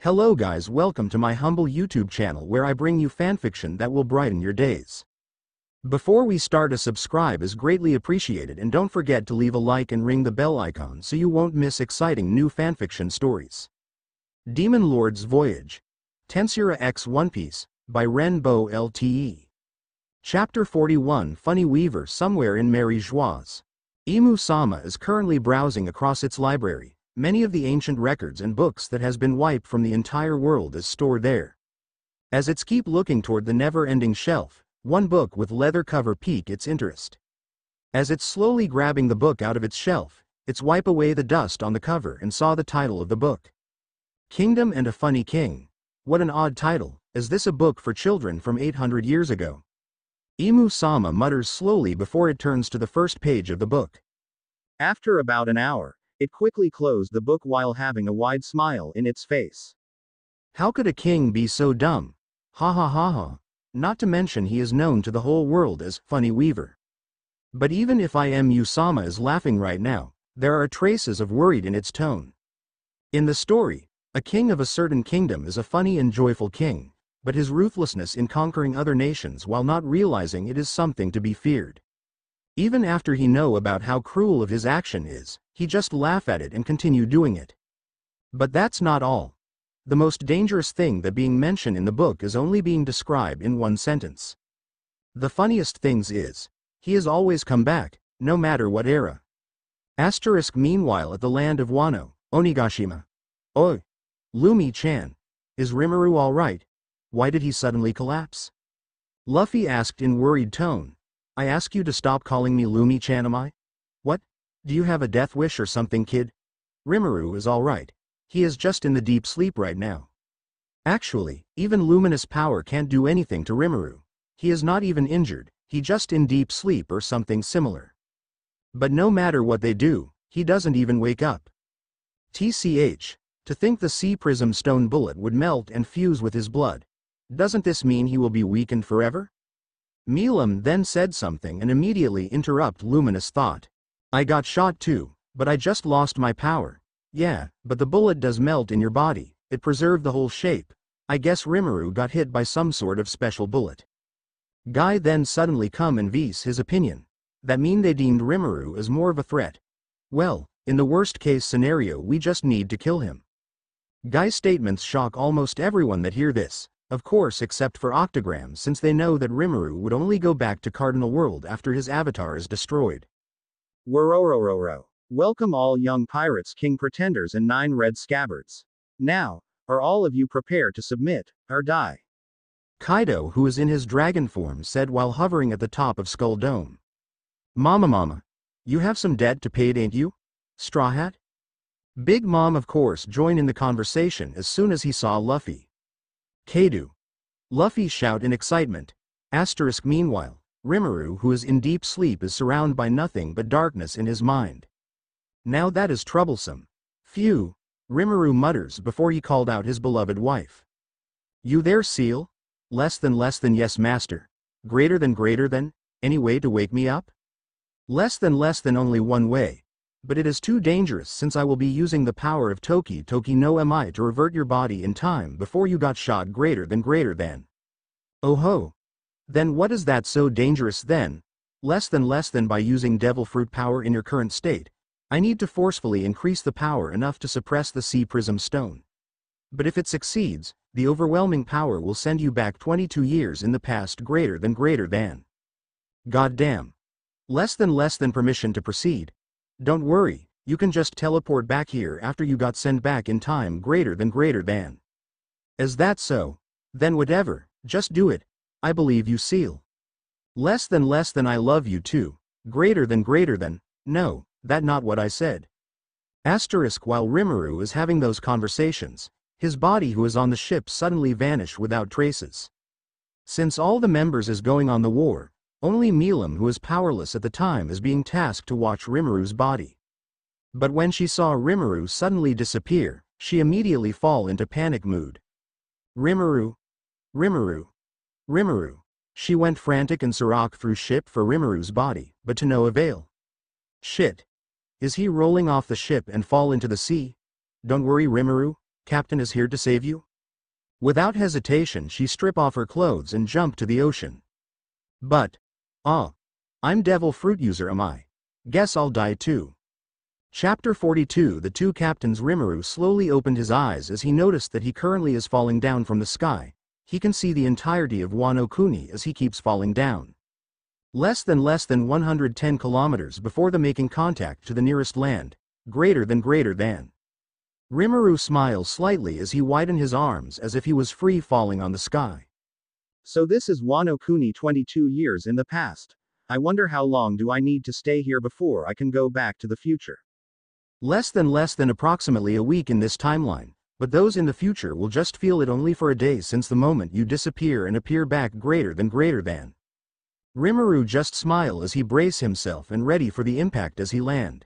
Hello guys, welcome to my humble YouTube channel where I bring you fanfiction that will brighten your days. Before we start, a subscribe is greatly appreciated, and don't forget to leave a like and ring the bell icon so you won't miss exciting new fanfiction stories. Demon Lord's Voyage. Tensura x OnePiece, by RenBowLTE. Chapter 41. Funny Weaver. Somewhere in Mary Joie's, Imu-sama is currently browsing across its library. Many of the ancient records and books that has been wiped from the entire world is stored there. As it's keep looking toward the never-ending shelf, one book with leather cover pique its interest. As it's slowly grabbing the book out of its shelf, it's wipe away the dust on the cover and saw the title of the book. Kingdom and a Funny King. What an odd title. Is this a book for children from 800 years ago? Imu-sama mutters slowly before it turns to the first page of the book. After about an hour, it quickly closed the book while having a wide smile in its face. How could a king be so dumb? Ha ha ha ha. Not to mention he is known to the whole world as Funny Weaver. But even if Imu-sama is laughing right now, there are traces of worried in its tone. In the story, a king of a certain kingdom is a funny and joyful king, but his ruthlessness in conquering other nations while not realizing it is something to be feared. Even after he know about how cruel of his action is, he just laugh at it and continue doing it. But that's not all. The most dangerous thing that being mentioned in the book is only being described in one sentence. The funniest things is, he has always come back, no matter what era. Meanwhile at the land of Wano, Onigashima. Oi! Lumi-chan. Is Rimuru alright? Why did he suddenly collapse? Luffy asked in worried tone. I ask you to stop calling me Lumi-chan, am I? What? Do you have a death wish or something, kid? Rimuru is alright. He is just in the deep sleep right now. Actually, even luminous power can't do anything to Rimuru. He is not even injured, he just in deep sleep or something similar. But no matter what they do, he doesn't even wake up. TCH, to think the sea prism stone bullet would melt and fuse with his blood. Doesn't this mean he will be weakened forever? Milim then said something and immediately interrupt luminous thought. I got shot too, but I just lost my power. Yeah, but the bullet does melt in your body, it preserved the whole shape. I guess Rimuru got hit by some sort of special bullet. Guy then suddenly come and voice his opinion. That mean they deemed Rimuru as more of a threat. Well, in the worst case scenario we just need to kill him. Guy's statements shock almost everyone that hear this. Of course, except for Octogram, since they know that Rimuru would only go back to Cardinal World after his avatar is destroyed. Wororororo. Welcome all young pirates, king pretenders and 9 red scabbards. Now, are all of you prepared to submit, or die? Kaido, who is in his dragon form, said while hovering at the top of Skull Dome. Mama, you have some debt to pay, ain't you? Straw Hat? Big Mom of course joined in the conversation as soon as he saw Luffy. Kaido. Luffy shout in excitement. Meanwhile, Rimuru, who is in deep sleep, is surrounded by nothing but darkness in his mind. Now that is troublesome. Phew, Rimuru mutters before he called out his beloved wife. You there, Seal? Less than yes master. Greater than, any way to wake me up? Less than only one way. But it is too dangerous since I will be using the power of Toki no Mi to revert your body in time before you got shot. Greater than. Oh ho. Then what is that so dangerous then? Less than by using devil fruit power in your current state. I need to forcefully increase the power enough to suppress the sea prism stone. But if it succeeds, the overwhelming power will send you back 22 years in the past. Greater than. Goddamn. Less than permission to proceed. Don't worry, you can just teleport back here after you got sent back in time. Greater than. Is that so? Then whatever, just do it. I believe you, Seal. Less than I love you too. Greater than, no, that not what I said. While Rimuru is having those conversations, his body who is on the ship suddenly vanish without traces. Since all the members is going on the war, only Milim, who is powerless at the time, is being tasked to watch Rimuru's body. But when she saw Rimuru suddenly disappear, she immediately fall into panic mood. Rimuru. She went frantic and searched through ship for Rimuru's body, but to no avail. Shit. Is he rolling off the ship and fall into the sea? Don't worry, Rimuru. Captain is here to save you? Without hesitation she stripped off her clothes and jumped to the ocean. But, I'm devil fruit user am I? Guess I'll die too. Chapter 42. The two captains. Rimuru slowly opened his eyes as he noticed that he currently is falling down from the sky. He can see the entirety of Wano Kuni as he keeps falling down. Less than 110 kilometers before the making contact to the nearest land. Greater than. Rimuru smiles slightly as he widened his arms as if he was free falling on the sky. So this is Wano Kuni 22 years in the past. I wonder how long do I need to stay here before I can go back to the future. Less than approximately a week in this timeline, but those in the future will just feel it only for a day since the moment you disappear and appear back. Greater than. Rimuru just smile as he brace himself and ready for the impact as he land.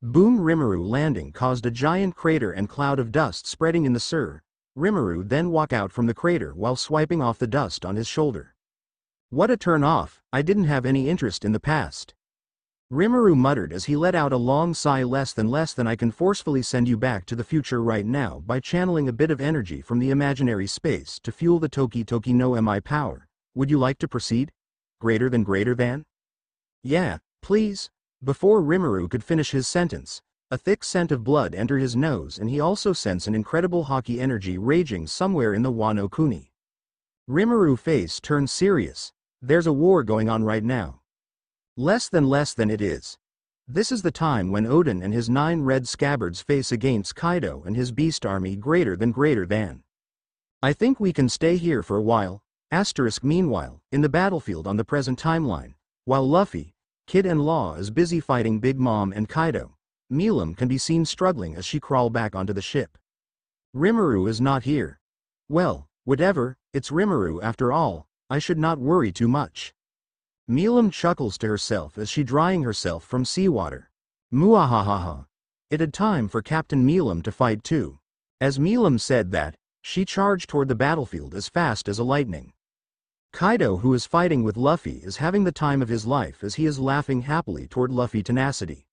Boom! Rimuru landing caused a giant crater and cloud of dust spreading in the air. Rimuru then walk out from the crater while swiping off the dust on his shoulder. What a turn off, I didn't have any interest in the past. Rimuru muttered as he let out a long sigh. Less than I can forcefully send you back to the future right now by channeling a bit of energy from the imaginary space to fuel the Toki no Mi power. Would you like to proceed? Greater than? Yeah, please. Before Rimuru could finish his sentence, a thick scent of blood entered his nose and he also sensed an incredible hockey energy raging somewhere in the Wano Kuni. Rimuru face turned serious. There's a war going on right now. Less than it is. This is the time when Odin and his 9 red scabbards face against Kaido and his beast army. Greater than. I think we can stay here for a while. Meanwhile, in the battlefield on the present timeline, while Luffy, Kid and Law is busy fighting Big Mom and Kaido, Milim can be seen struggling as she crawl back onto the ship. Rimuru is not here. Well, whatever, it's Rimuru after all, I should not worry too much. Milim chuckles to herself as she drying herself from seawater. Muahahaha. It had time for Captain Milim to fight too. As Milim said that, she charged toward the battlefield as fast as a lightning. Kaido, who is fighting with Luffy, is having the time of his life as he is laughing happily toward Luffy tenacity.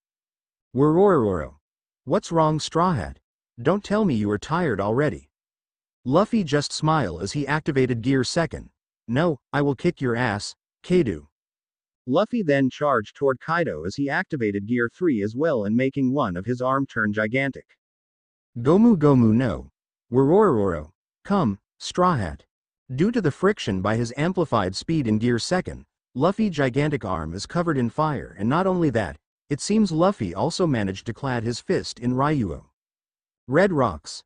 Worororo. What's wrong, Straw Hat? Don't tell me you are tired already. Luffy just smile as he activated Gear 2. No, I will kick your ass, Kaido. Luffy then charged toward Kaido as he activated Gear 3 as well and making one of his arm turn gigantic. Gomu no. Worororo. Come, Straw Hat. Due to the friction by his amplified speed in Gear 2, Luffy's gigantic arm is covered in fire, and not only that, it seems Luffy also managed to clad his fist in Ryuo. Red rocks.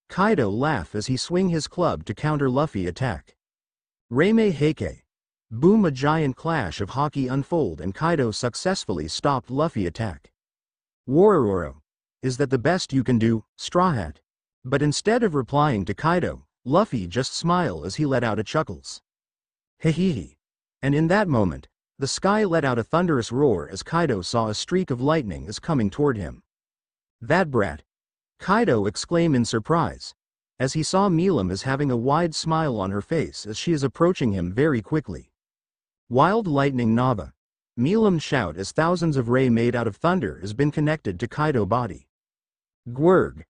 Kaido laugh as he swing his club to counter Luffy attack. Reime Heike. Boom! A giant clash of hockey unfold and Kaido successfully stopped Luffy attack. Worororo. Is that the best you can do, Straw Hat? But instead of replying to Kaido, Luffy just smiled as he let out a chuckles. Hehehe. And in that moment, the sky let out a thunderous roar as Kaido saw a streak of lightning is coming toward him. That brat! Kaido exclaimed in surprise, as he saw Milim is having a wide smile on her face as she is approaching him very quickly. Wild lightning Nava. Milim shout as thousands of ray made out of thunder has been connected to Kaido's body. Gwurg.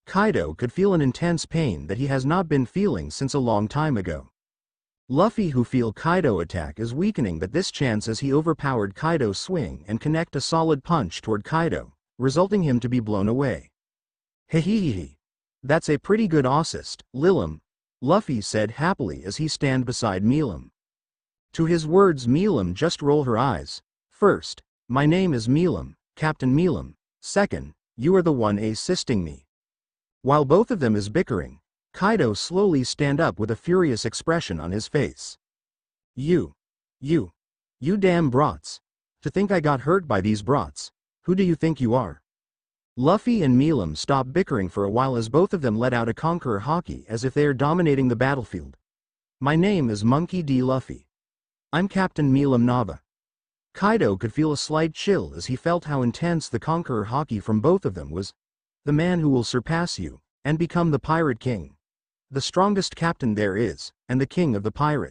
Kaido could feel an intense pain that he has not been feeling since a long time ago. Luffy, who feel Kaido attack is weakening, but this chance as he overpowered Kaido's swing and connect a solid punch toward Kaido, resulting him to be blown away. Hehehe. That's a pretty good assist, Lilim, Luffy said happily as he stand beside Milim. To his words Milim just roll her eyes. First, my name is Milim, Captain Milim. Second, you are the one assisting me. While both of them is bickering, Kaido slowly stand up with a furious expression on his face. You damn brats. To think I got hurt by these brats. Who do you think you are? Luffy and Milim stop bickering for a while as both of them let out a conqueror haki as if they are dominating the battlefield. My name is Monkey D. Luffy. I'm Captain Milim Nava. Kaido could feel a slight chill as he felt how intense the conqueror haki from both of them was. The man who will surpass you, and become the pirate king. The strongest captain there is, and the king of the pirate.